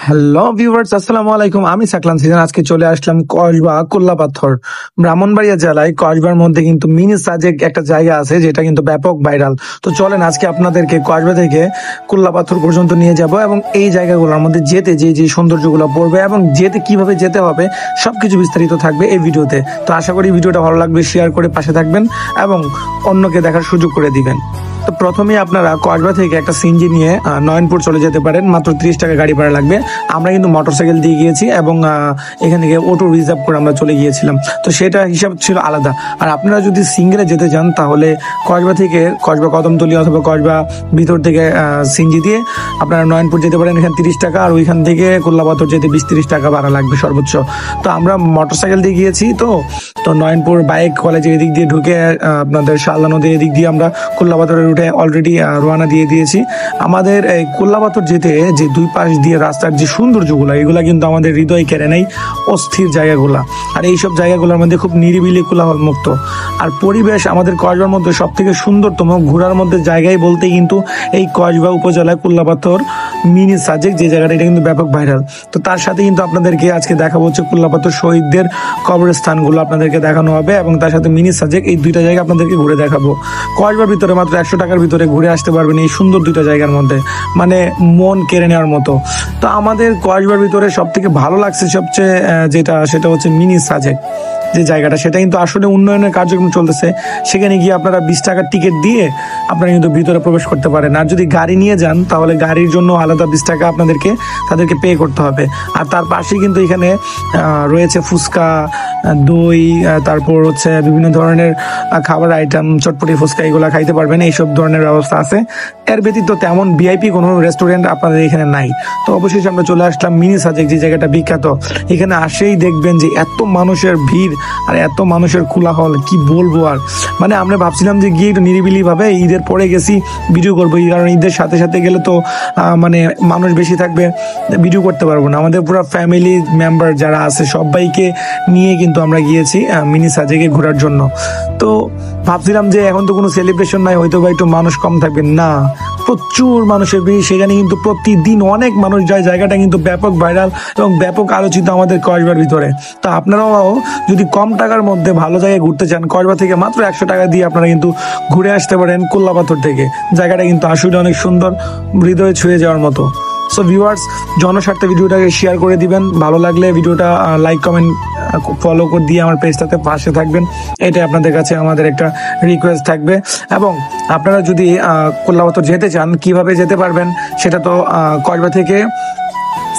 Hello viewers, আসসালামু আলাইকুম। আমি সাকলান সিজন। আজকে চলে আসলাম কসবা কোল্লাপাথর, ব্রাহ্মণবাড়িয়া জেলায়। কসবার মধ্যে কিন্তু মিনি সাজেক একটা জায়গা আছে যেটা কিন্তু ব্যাপক ভাইরাল। তো চলেন আজকে আপনাদেরকে কসবা থেকে কোল্লাপাথর পর্যন্ত নিয়ে যাব এবং এই জায়গাগুলোর মধ্যে যেতে যে যে সৌন্দর্যগুলো পড়বে এবং যেতে কিভাবে যেতে হবে সবকিছু বিস্তারিত থাকবে এই ভিডিওতে। তো আশা করি ভিডিওটা ভালো লাগবে, শেয়ার করে পাশে থাকবেন এবং অন্যকে দেখার সুযোগ করে দিবেন। তো প্রথমে আপনারা কসবা থেকে একটা সিএনজি নিয়ে নয়নপুর চলে যেতে পারেন। মাত্র 30 টাকা গাড়ি ভাড়া লাগবে। আমরা কিন্তু মোটরসাইকেল দিয়ে গিয়েছি এবং এখান থেকে অটো রিজার্ভ করে আমরা চলে গিয়েছিলাম। তো সেটা হিসাব ছিল আলাদা। আর আপনারা যদি সিঙ্গেলে যেতে চান তাহলে কসবা থেকে কসবা কদমতলী অথবা কসবা ভিতর থেকে সিএনজি দিয়ে আপনারা নয়নপুর যেতে পারেন। এখানে 30 টাকা, আর ওইখান থেকে কোল্লাপাথর যেতে 20-30 টাকা ভাড়া লাগবে সর্বোচ্চ। তো আমরা মোটরসাইকেল দিয়ে গিয়েছি। তো নয়নপুর বাইক কলেজের এদিক দিয়ে ঢুকে আপনাদের শালদা নদীর এদিক দিয়ে আমরা কোল্লাপাথরের রুটে অলরেডি রওনা দিয়ে দিয়েছি। আমাদের এই কোল্লাপাথর যেতে যে দুই পাশ দিয়ে রাস্তার যে সৌন্দর্যগুলো, এগুলা কিন্তু আমাদের হৃদয় কেড়ে নেই। অস্থির জায়গাগুলা, আর এইসব জায়গাগুলোর মধ্যে খুব নিরিবিলি কোলাহল মুক্ত আর পরিবেশ। আমাদের কসবার মধ্যে সব থেকে সুন্দরতম ঘোরার মধ্যে জায়গায় বলতে কিন্তু এই কসবা উপজেলায় কোল্লাপাথর মিনি সাজেক যে জায়গাটা, এটা কিন্তু ব্যাপক ভাইরাল। তো তার সাথে কিন্তু আপনাদেরকে আজকে দেখাবো হচ্ছে কোল্লাপাথর শহীদদের কবরস্থানগুলো আপনাদেরকে দেখানো হবে এবং তার সাথে মিনি সাজেক, এই দুইটা জায়গা আপনাদেরকে ঘুরে দেখাবো। কসবার ভিতরে মাত্র 100 টাকার ভিতরে ঘুরে আসতে পারবেন এই সুন্দর দুইটা জায়গার মধ্যে, মানে মন কেড়ে নেওয়ার মতো। তো আমাদের কসবার ভিতরে সব থেকে ভালো লাগছে সবচেয়ে সেটা হচ্ছে মিনি সাজেক যে জায়গাটা, সেটা কিন্তু আসলে উন্নয়নের কার্যক্রম চলতেছে। সেখানে গিয়ে আপনারা 20 টাকার টিকিট দিয়ে আপনারা কিন্তু ভিতরে প্রবেশ করতে পারেন। আর যদি গাড়ি নিয়ে যান তাহলে গাড়ির জন্য আলাদা 20 টাকা তাদেরকে পে করতে হবে। আর তার পাশেই কিন্তু এখানে রয়েছে ফুচকা, দই, তারপর হচ্ছে বিভিন্ন ধরনের খাবার আইটেম, চটপটি ফুচকা, এগুলা খাইতে পারবেন। এইসব ধরনের ব্যবস্থা আছে। এর ব্যতীত তেমন ভিআইপি কোনো রেস্টুরেন্ট আপনাদের এখানে নাই। তো অবশ্যই আমরা চলে আসলাম মিনি সাজেক, যে জায়গাটা বিখ্যাত। এখানে আসেই দেখবেন যে এত মানুষের ভিড় আর এত মানুষের কোলাহল, কি বলবো। আর মানে আমরা ভাবছিলাম যে গিয়ে একটু নিরিবিলি ভাবে ঈদের পরে গেছি ভিডিও করবো, কারণ ঈদের সাথে সাথে গেলে তো মানে মানুষ বেশি থাকবে, ভিডিও করতে পারবো না। আমাদের পুরো ফ্যামিলি মেম্বার যারা আছে সবাইকে নিয়ে কিন্তু আমরা গিয়েছি মিনি সাজেকে ঘোরার জন্য। তো ভাবছিলাম যে এখন তো কোনো সেলিব্রেশন নাই, হয়তো বা একটু মানুষ কম থাকবে, না, প্রচুর মানুষের ভিড়। সেখানে কিন্তু প্রতিদিন অনেক মানুষ যায়। জায়গাটা কিন্তু ব্যাপক ভাইরাল এবং ব্যাপক আলোচিত আমাদের কসবার ভিতরে। তো আপনারাও যদি কম টাকার মধ্যে ভালো জায়গায় ঘুরতে চান, কসবা থেকে মাত্র 100 টাকা দিয়ে আপনারা কিন্তু ঘুরে আসতে পারেন কোল্লাপাথর থেকে। জায়গাটা কিন্তু আসলে অনেক সুন্দর, হৃদয়ে ছুঁয়ে যাওয়ার মতো। সো ভিউয়ার্স, জনস্বার্থে ভিডিওটাকে শেয়ার করে দিবেন। ভালো লাগলে ভিডিওটা লাইক, কমেন্ট, ফলো করে দিয়ে আমার পেজটাতে পাশে থাকবেন। এটাই আপনাদের কাছে আমাদের একটা রিকোয়েস্ট থাকবে। এবং আপনারা যদি কোল্লাপাথর যেতে চান, কিভাবে যেতে পারবেন সেটা তো কসবা থেকে